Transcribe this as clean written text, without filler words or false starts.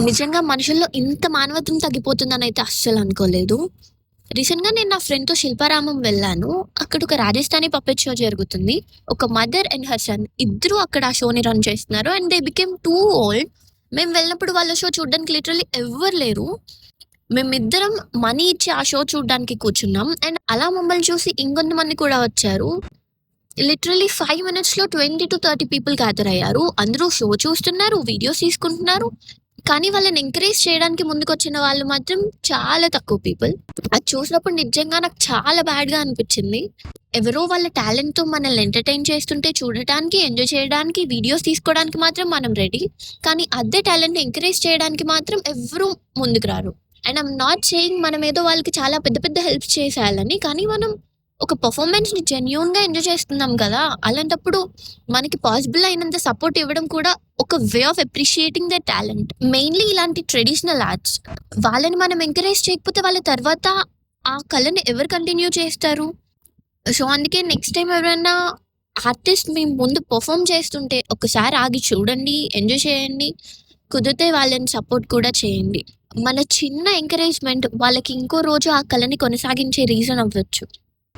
నిజంగా మనుషుల్లో ఇంత మానవత్వం తగ్గిపోతుందనైతే అస్సలు అనుకోలేదు. రీసెంట్‌గా నేను నా ఫ్రెండ్‌తో శిల్పారామం వెళ్ళాను. అక్కడ ఒక రాజస్థానీ పప్పెట్ షో జరుగుతుంది. ఒక మదర్ అండ్ హర్ సన్ ఇద్దరు అక్కడ ఆ షోని రన్ చేస్తున్నారు. And they became two old. మేము వెళ్ళినప్పుడు వాళ్ళ షో చూడడానికి లిటరల్లీ ఎవ్వరు లేరు. మేమిద్దరం మనీ ఇచ్చి ఆ షో చూడడానికి కూర్చున్నాం. అండ్ అలా మమ్మల్ని చూసి ఇంకొంతమంది కూడా వచ్చారు. లిటరల్లీ 5 మినిట్స్‌లో 20-30 పీపుల్ గ్యాదర్ అయ్యారు. అందరూ షో చూస్తున్నారు, వీడియోస్ తీసుకుంటున్నారు. కానీ వాళ్ళని ఎంకరేజ్ చేయడానికి ముందుకొచ్చిన వాళ్ళు మాత్రం చాలా తక్కువ పీపుల్. అది చూసినప్పుడు నిజంగా నాకు చాలా బ్యాడ్‌గా అనిపిచ్చింది. ఎవరో వాళ్ళ టాలెంట్‌తో మనల్ని ఎంటర్‌టైన్ చేస్తుంటే చూడటానికి, ఎంజాయ్ చేయడానికి, వీడియోస్ తీసుకోవడానికి మాత్రం మనం రెడీ. కానీ అదే టాలెంట్‌ని ఎంకరేజ్ చేయడానికి మాత్రం ఎవ్వరూ ముందుకు రారు. అండ్ ఐయామ్ నాట్ సేయింగ్ మనం ఏదో వాళ్ళకి చాలా పెద్ద పెద్ద హెల్ప్స్ చేసేయాలని. కానీ మనం ఒక పెర్ఫార్మన్స్‌ని జెన్యూన్‌గా ఎంజాయ్ చేస్తున్నాం కదా! అలాంటప్పుడు మనకి పాసిబుల్ అయినంత సపోర్ట్ ఇవ్వడం కూడా ఒక way of appreciating their talent. Mainly ఇలాంటి ట్రెడిషనల్ ఆర్ట్స్. వాళ్ళని మనం ఎంకరేజ్ చేయకపోతే వాళ్ళ తర్వాత ఆ కళని ఎవరు కంటిన్యూ చేస్తారు? సో, అందుకే నెక్స్ట్ టైమ్ ఎవరైనా ఆర్టిస్ట్ మీ ముందు పెర్ఫార్మ్ చేస్తుంటే ఒకసారి ఆగి చూడండి, ఎంజాయ్ చేయండి. కుదిరితే వాళ్ళని సపోర్ట్ కూడా చేయండి. మన చిన్న ఎంకరేజ్‌మెంట్ వాళ్ళకి ఇంకో రోజు ఆ కళని కొనసాగించే రీజన్ అవ్వచ్చు.